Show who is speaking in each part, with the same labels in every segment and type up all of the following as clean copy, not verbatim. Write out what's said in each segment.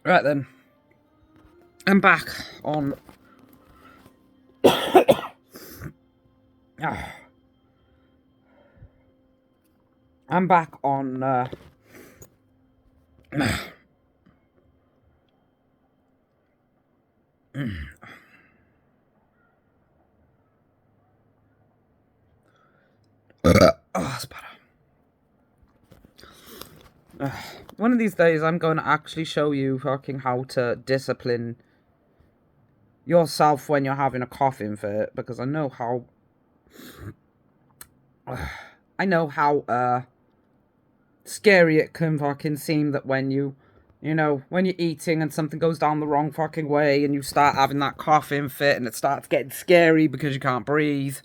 Speaker 1: Right then. I'm back on... I'm back on... that's better. One of these days, I'm going to actually show you fucking how to discipline yourself when you're having a coughing fit, because I know how... scary it can fucking seem that when when you're eating and something goes down the wrong fucking way and you start having that coughing fit and it starts getting scary because you can't breathe.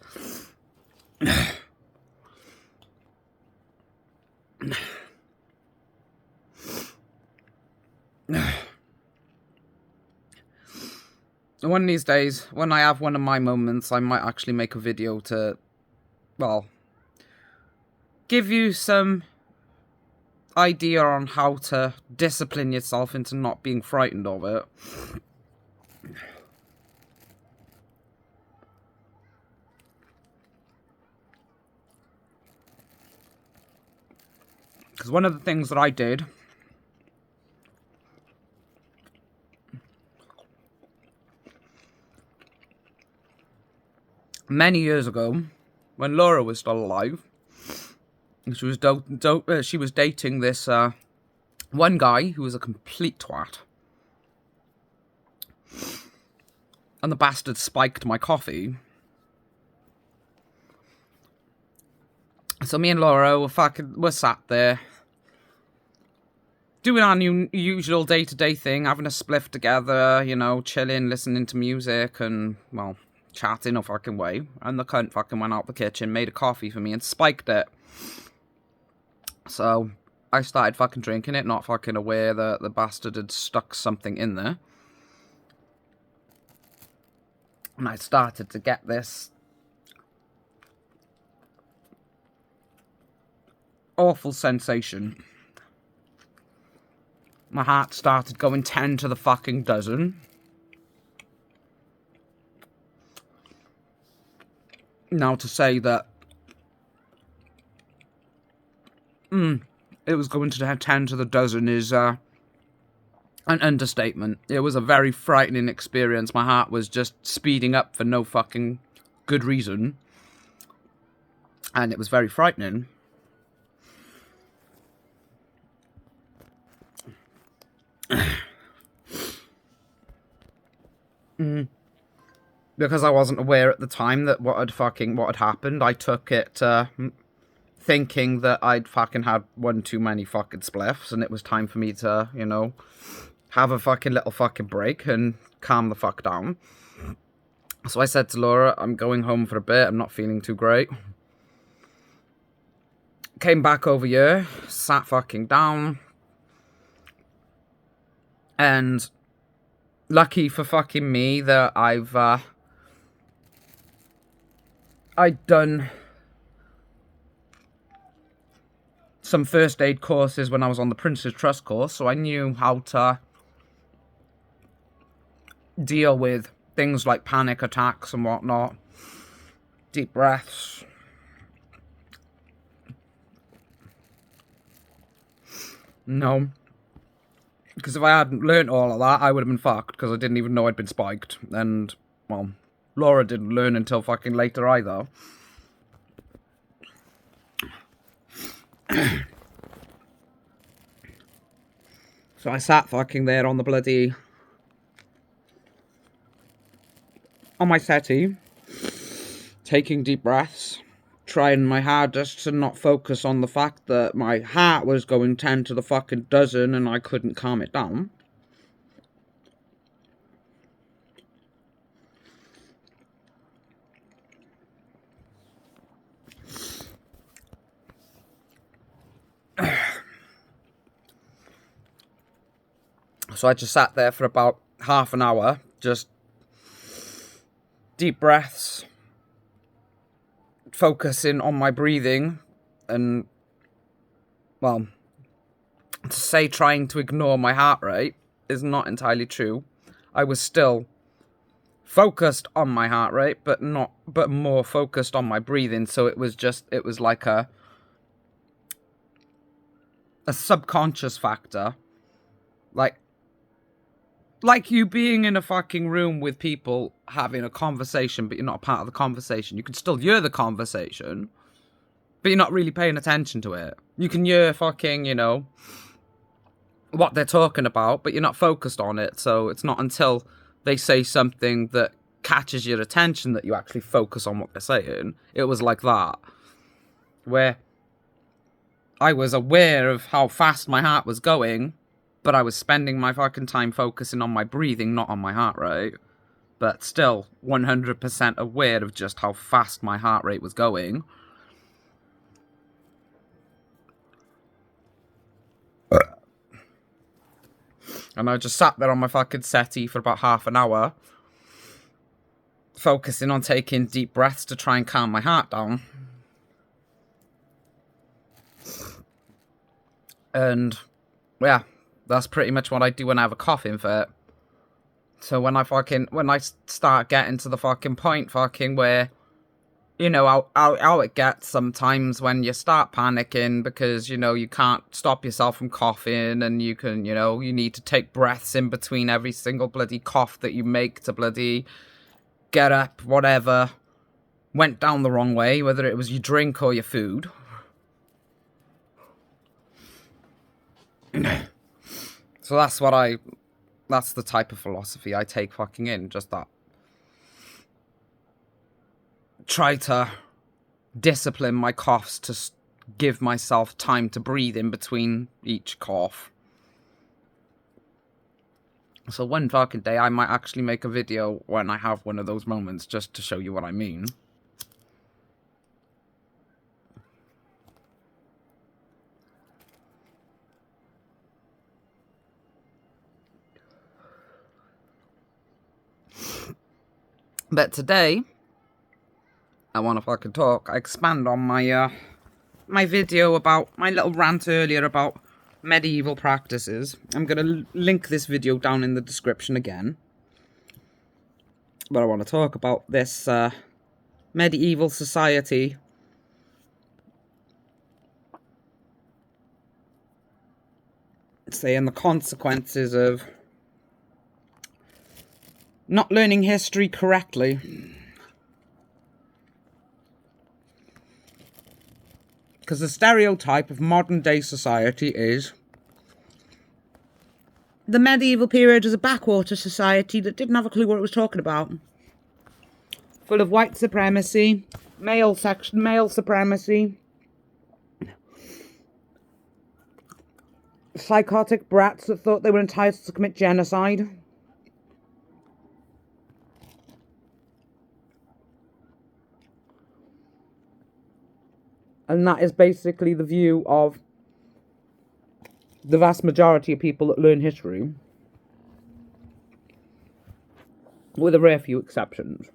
Speaker 1: One of these days, when I have one of my moments, I might actually make a video to, well, give you some idea on how to discipline yourself into not being frightened of it. Because one of the things that I did many years ago, when Laura was still alive, she was dating this one guy who was a complete twat. And the bastard spiked my coffee. So me and Laura were sat there, doing our usual day-to-day thing, having a spliff together, chilling, listening to music, and, well, chatting a fucking way. And the cunt fucking went out the kitchen, made a coffee for me, and spiked it. So I started fucking drinking it, not fucking aware that the bastard had stuck something in there. And I started to get this awful sensation. My heart started going 10 to the fucking dozen. Now to say that it was going to have 10 to the dozen is an understatement. It was a very frightening experience. My heart was just speeding up for no fucking good reason. And it was very frightening. Because I wasn't aware at the time that what had happened. I took it thinking that I'd fucking had one too many fucking spliffs and it was time for me to, have a fucking little fucking break and calm the fuck down. So I said to Laura, I'm going home for a bit, I'm not feeling too great. Came back over here, sat fucking down, and lucky for fucking me that I'd done some first aid courses when I was on the Prince's Trust course, so I knew how to deal with things like panic attacks and whatnot. Deep breaths. No. Because if I hadn't learnt all of that, I would have been fucked, because I didn't even know I'd been spiked. And, well, Laura didn't learn until fucking later either. So I sat fucking there on the bloody... on my settee, taking deep breaths, trying my hardest to not focus on the fact that my heart was going 10 to the fucking dozen and I couldn't calm it down. So I just sat there for about half an hour, just deep breaths, focusing on my breathing, and, well, to say trying to ignore my heart rate, is not entirely true. I was still focused on my heart rate, but more focused on my breathing. So it was like a subconscious factor, like you being in a fucking room with people having a conversation, but you're not a part of the conversation. You can still hear the conversation, but you're not really paying attention to it. You can hear fucking, what they're talking about, but you're not focused on it. So it's not until they say something that catches your attention that you actually focus on what they're saying. It was like that, where I was aware of how fast my heart was going, but I was spending my fucking time focusing on my breathing, not on my heart rate. But still 100% aware of just how fast my heart rate was going. And I just sat there on my fucking settee for about half an hour, focusing on taking deep breaths to try and calm my heart down. And, yeah, that's pretty much what I do when I have a coughing fit. So when I start getting to the fucking point where, how it gets sometimes when you start panicking because, you can't stop yourself from coughing, and you need to take breaths in between every single bloody cough that you make to bloody get up, whatever went down the wrong way, whether it was your drink or your food. So that's the type of philosophy I take fucking in, just that. Try to discipline my coughs to give myself time to breathe in between each cough. So one fucking day I might actually make a video when I have one of those moments, just to show you what I mean. But today, I want to fucking talk. I expand on my my video about my little rant earlier about medieval practices. I'm going to link this video down in the description again. But I want to talk about this medieval society. Saying the consequences of not learning history correctly. Because the stereotype of modern day society is the medieval period is a backwater society that didn't have a clue what it was talking about. Full of white supremacy, male supremacy, psychotic brats that thought they were entitled to commit genocide. And that is basically the view of the vast majority of people that learn history, with a rare few exceptions.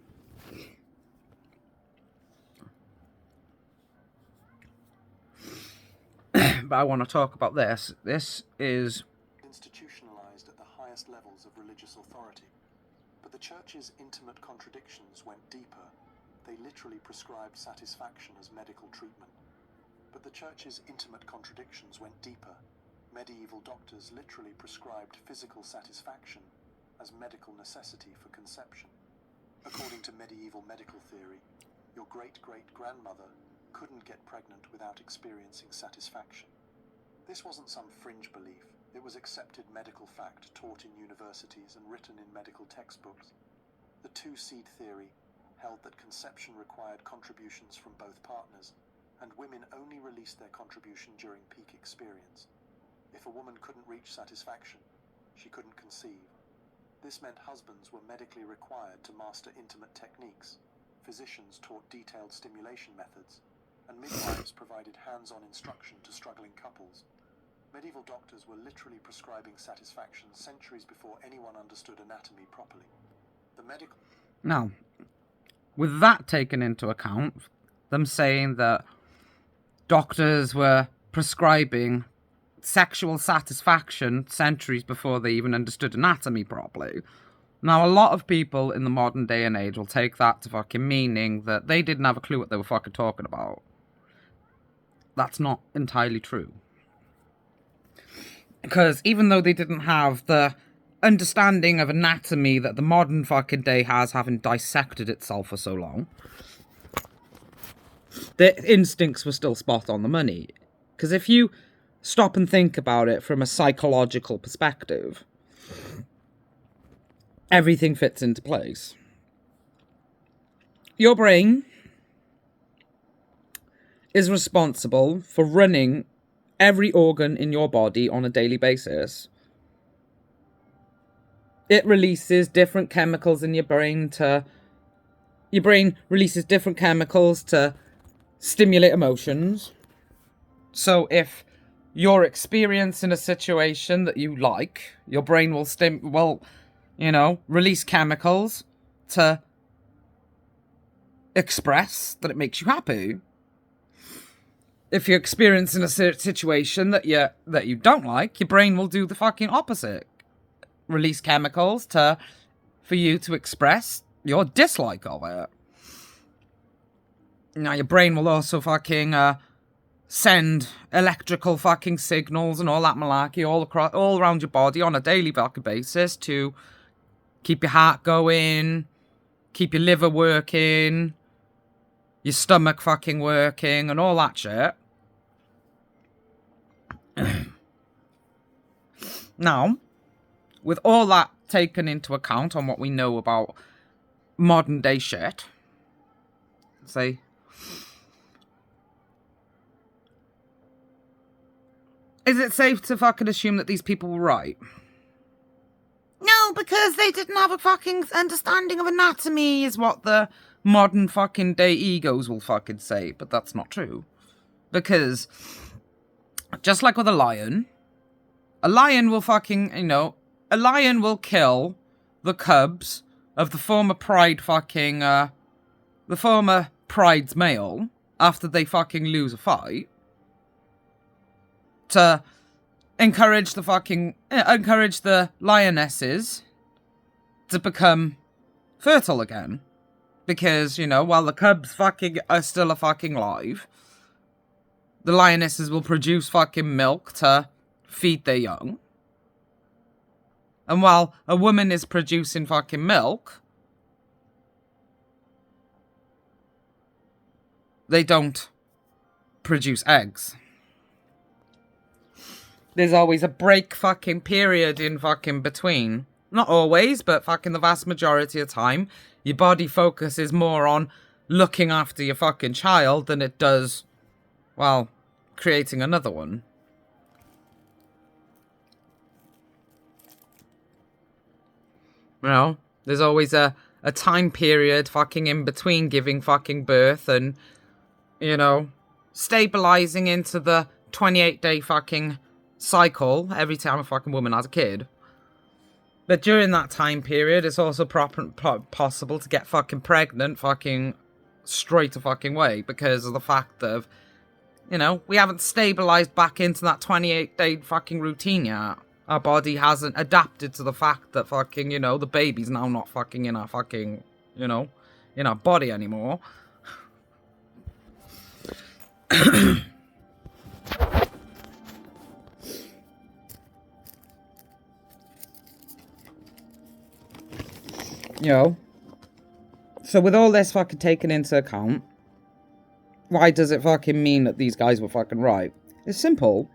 Speaker 1: But I want to talk about this. This is
Speaker 2: institutionalized at the highest levels of religious authority. But the church's intimate contradictions went deeper. They literally prescribed satisfaction as medical treatment. But the church's intimate contradictions went deeper. Medieval doctors literally prescribed physical satisfaction as medical necessity for conception. According to medieval medical theory, your great-great-grandmother couldn't get pregnant without experiencing satisfaction. This wasn't some fringe belief. It was accepted medical fact taught in universities and written in medical textbooks. The two-seed theory held that conception required contributions from both partners, and women only released their contribution during peak experience. If a woman couldn't reach satisfaction, she couldn't conceive. This meant husbands were medically required to master intimate techniques, physicians taught detailed stimulation methods, and midwives provided hands-on instruction to struggling couples. Medieval doctors were literally prescribing satisfaction centuries before anyone understood anatomy properly.
Speaker 1: Now, with that taken into account, them saying that doctors were prescribing sexual satisfaction centuries before they even understood anatomy properly. Now, a lot of people in the modern day and age will take that to fucking meaning that they didn't have a clue what they were fucking talking about. That's not entirely true. Because even though they didn't have the understanding of anatomy that the modern fucking day has, having dissected itself for so long, their instincts were still spot on the money. Because if you stop and think about it from a psychological perspective, everything fits into place. Your brain is responsible for running every organ in your body on a daily basis. It releases different chemicals in your brain to... Your brain releases different chemicals to stimulate emotions. So if you're experiencing a situation that you like, your brain will release chemicals to express that it makes you happy. If you're experiencing a situation that you don't like, your brain will do the fucking opposite. Release chemicals for you to express your dislike of it. Now, your brain will also fucking send electrical fucking signals and all that malarkey all around your body on a daily fucking basis to keep your heart going, keep your liver working, your stomach fucking working, and all that shit. Now, with all that taken into account on what we know about modern day shit, say, is it safe to fucking assume that these people were right? No, because they didn't have a fucking understanding of anatomy, is what the modern fucking day egos will fucking say. But that's not true. Because, just like with a lion will fucking, a lion will kill the cubs of the former pride fucking, the former pride's male after they fucking lose a fight to encourage the lionesses to become fertile again. Because, while the cubs fucking are still a fucking alive, the lionesses will produce fucking milk to feed their young. And while a woman is producing fucking milk, they don't produce eggs. There's always a break fucking period in fucking between. Not always, but fucking the vast majority of time, your body focuses more on looking after your fucking child than it does, well, creating another one. There's always a time period fucking in between giving fucking birth and, stabilizing into the 28-day fucking cycle every time a fucking woman has a kid. But during that time period, it's also possible to get fucking pregnant fucking straight a fucking way because of the fact of, we haven't stabilized back into that 28-day fucking routine yet. Our body hasn't adapted to the fact that fucking, the baby's now not fucking in our fucking, in our body anymore. So with all this fucking taken into account, why does it fucking mean that these guys were fucking right? It's simple.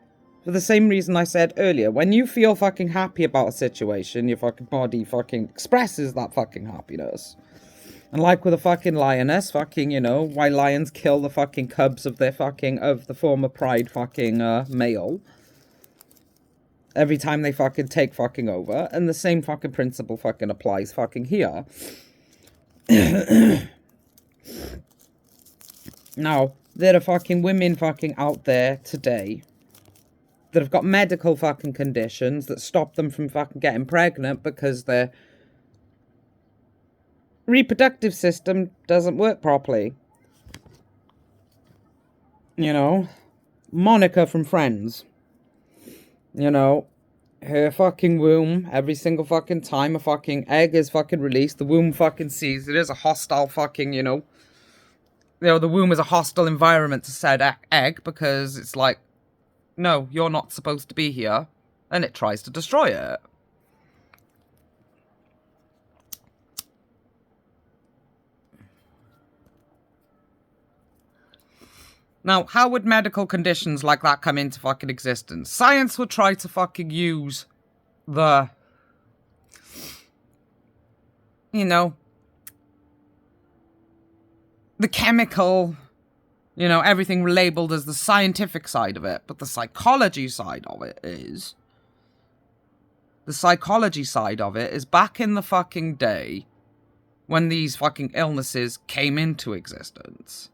Speaker 1: For the same reason I said earlier, when you feel fucking happy about a situation, your fucking body fucking expresses that fucking happiness. And like with a fucking lioness, fucking, why lions kill the fucking cubs of the former pride fucking male every time they fucking take fucking over, and the same fucking principle fucking applies fucking here. Now, there are fucking women fucking out there today that have got medical fucking conditions that stop them from fucking getting pregnant because their reproductive system doesn't work properly. Monica from Friends. You know, her fucking womb, every single fucking time a fucking egg is fucking released, the womb fucking sees it is a hostile fucking, the womb is a hostile environment to said egg, because it's like, no, you're not supposed to be here, and it tries to destroy it. Now, how would medical conditions like that come into fucking existence? Science would try to fucking use the, the chemical, everything labeled as the scientific side of it, but the psychology side of it is... The psychology side of it is back in the fucking day when these fucking illnesses came into existence.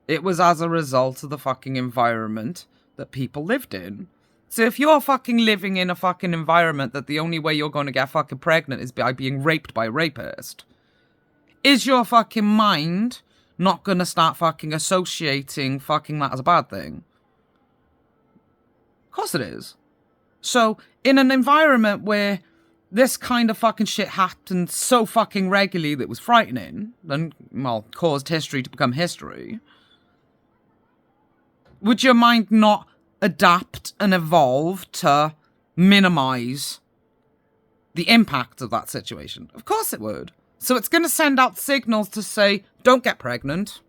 Speaker 1: It was as a result of the fucking environment that people lived in. So if you're fucking living in a fucking environment that the only way you're going to get fucking pregnant is by being raped by a rapist, is your fucking mind not going to start fucking associating fucking that as a bad thing? Of course it is. So in an environment where this kind of fucking shit happened so fucking regularly that it was frightening, and, well, caused history to become history, would your mind not adapt and evolve to minimize the impact of that situation? Of course it would. So it's going to send out signals to say, don't get pregnant,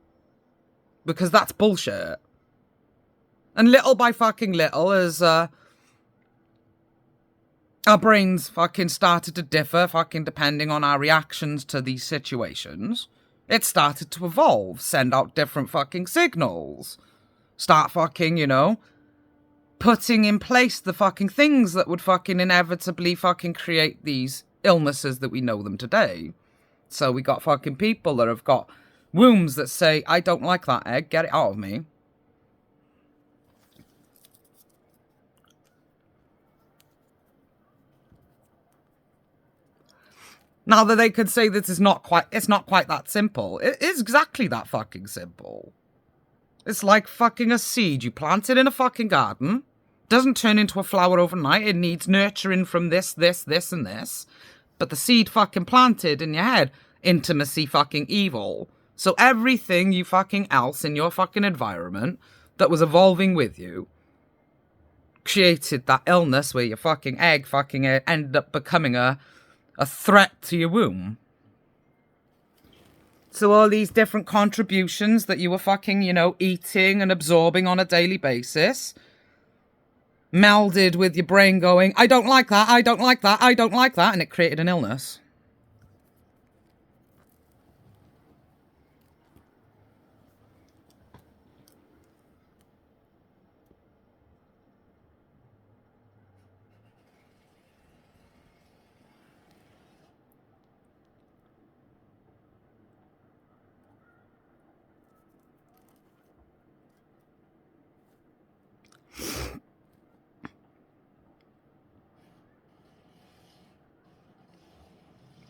Speaker 1: because that's bullshit. And little by fucking little, as our brains fucking started to differ, fucking depending on our reactions to these situations, it started to evolve, send out different fucking signals. Start fucking, putting in place the fucking things that would fucking inevitably fucking create these illnesses that we know them today. So we got fucking people that have got wombs that say, I don't like that egg, get it out of me. Now that they could say this is it's not quite that simple. It is exactly that fucking simple. It's like fucking a seed. You plant it in a fucking garden. Doesn't turn into a flower overnight. It needs nurturing from this, and this. But the seed fucking planted in your head. Intimacy fucking evil. So everything you fucking else in your fucking environment that was evolving with you created that illness where your fucking egg fucking ended up becoming a threat to your womb. So all these different contributions that you were fucking, eating and absorbing on a daily basis, melded with your brain going, I don't like that, I don't like that, I don't like that, and it created an illness.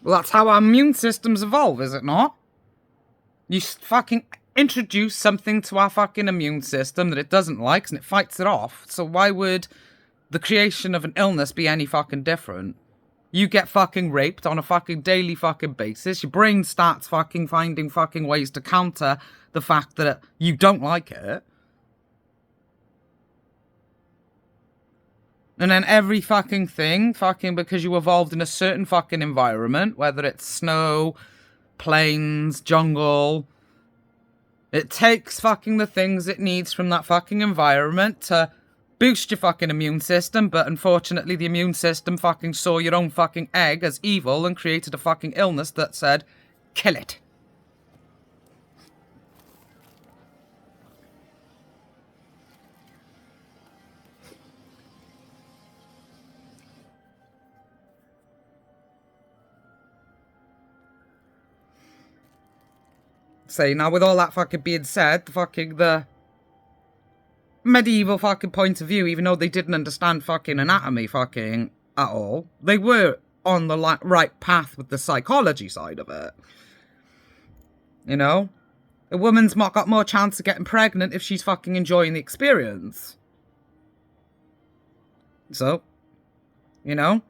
Speaker 1: Well, that's how our immune systems evolve, is it not? You fucking introduce something to our fucking immune system that it doesn't like, and it fights it off. So why would the creation of an illness be any fucking different? You get fucking raped on a fucking daily fucking basis. Your brain starts fucking finding fucking ways to counter the fact that you don't like it. And then every fucking thing, fucking because you evolved in a certain fucking environment, whether it's snow, plains, jungle, it takes fucking the things it needs from that fucking environment to boost your fucking immune system, but unfortunately the immune system fucking saw your own fucking egg as evil and created a fucking illness that said, kill it. Say, now with all that fucking being said, the medieval fucking point of view, even though they didn't understand fucking anatomy fucking at all, they were on the right path with the psychology side of it. A woman's got more chance of getting pregnant if she's fucking enjoying the experience. So, you know,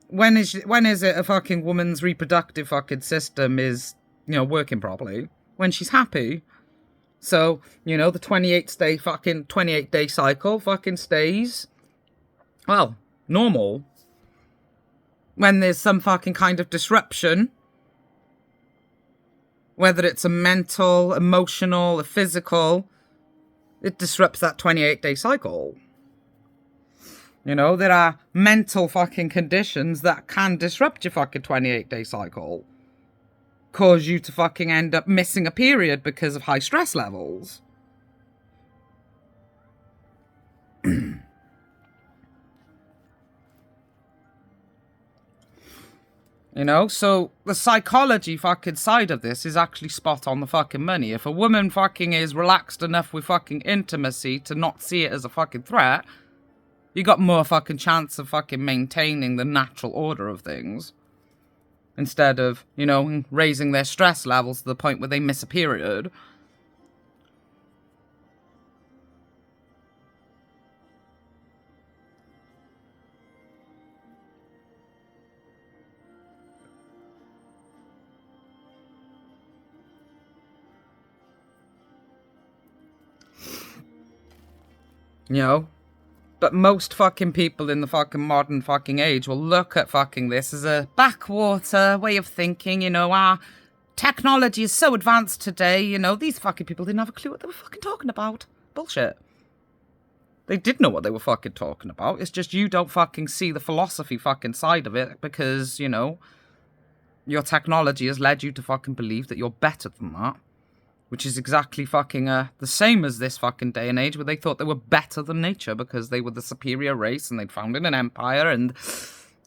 Speaker 1: when is it a fucking woman's reproductive fucking system is, working properly? When she's happy. So, the 28 day cycle fucking stays, well, normal. When there's some fucking kind of disruption, whether it's a mental, emotional, or physical, it disrupts that 28 day cycle. There are mental fucking conditions that can disrupt your fucking 28 day cycle. Cause you to fucking end up missing a period because of high stress levels. So the psychology fucking side of this is actually spot on the fucking money. If a woman fucking is relaxed enough with fucking intimacy to not see it as a fucking threat, you got more fucking chance of fucking maintaining the natural order of things. Instead of, raising their stress levels to the point where they miss a period. But most fucking people in the fucking modern fucking age will look at fucking this as a backwater way of thinking, our technology is so advanced today, these fucking people didn't have a clue what they were fucking talking about. Bullshit. They did know what they were fucking talking about. It's just you don't fucking see the philosophy fucking side of it because, your technology has led you to fucking believe that you're better than that. Which is exactly fucking the same as this fucking day and age where they thought they were better than nature because they were the superior race and they'd founded an empire and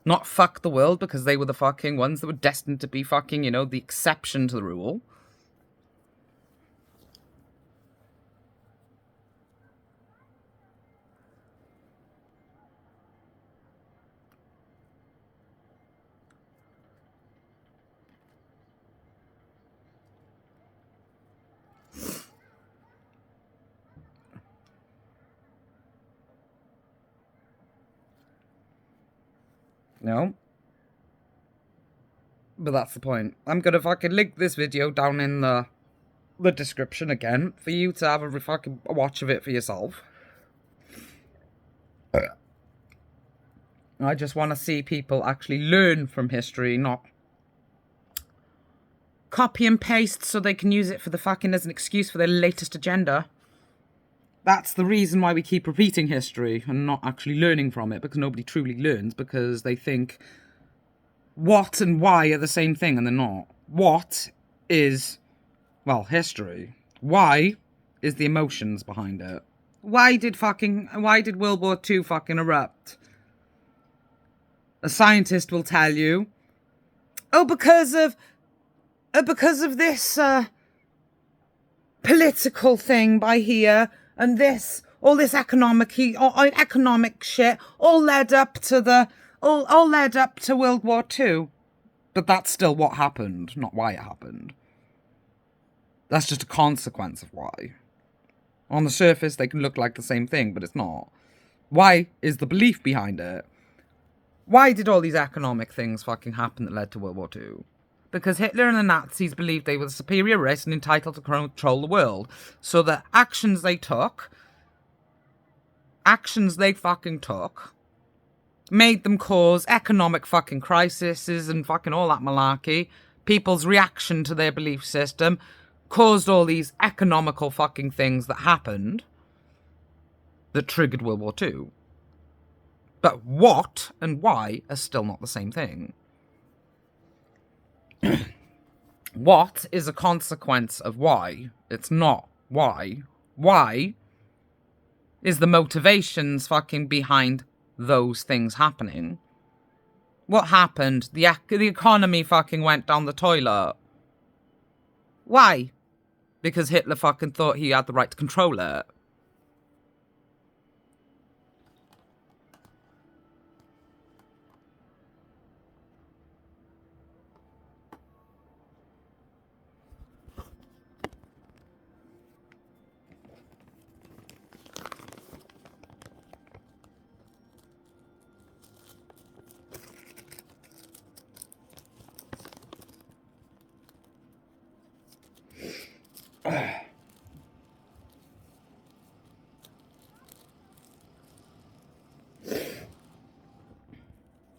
Speaker 1: not fuck the world because they were the fucking ones that were destined to be fucking, the exception to the rule. No. But that's the point. I'm gonna fucking link this video down in the description again for you to have a fucking watch of it for yourself. I just want to see people actually learn from history, not copy and paste so they can use it for the fucking as an excuse for their latest agenda. That's the reason why we keep repeating history and not actually learning from it, because nobody truly learns, because they think what and why are the same thing, and they're not. What is, well, history. Why is the emotions behind it. Why did World War II fucking erupt? A scientist will tell you, because of this political thing by here, and all this economic shit all led up to World War II. But that's still what happened, not why it happened. That's just a consequence of why. On the surface, they can look like the same thing, but it's not. Why is the belief behind it? Why did all these economic things fucking happen that led to World War II? Because Hitler and the Nazis believed they were the superior race and entitled to control the world. So the actions they fucking took, made them cause economic fucking crises and fucking all that malarkey. People's reaction to their belief system caused all these economical fucking things that happened that triggered World War II. But what and why are still not the same thing. What is a consequence of why? It's not why. Why is the motivations fucking behind those things happening. What happened? The economy fucking went down the toilet. Why? Because Hitler fucking thought he had the right to control it.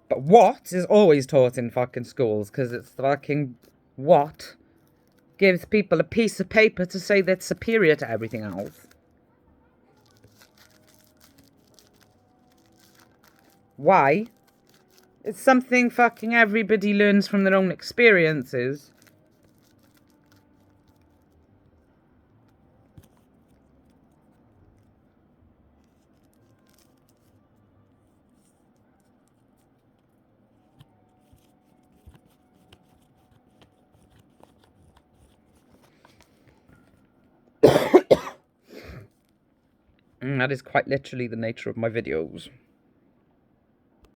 Speaker 1: But what is always taught in fucking schools, because it's the fucking what gives people a piece of paper to say they're superior to everything else. Why? It's something fucking everybody learns from their own experiences. That is quite literally the nature of my videos.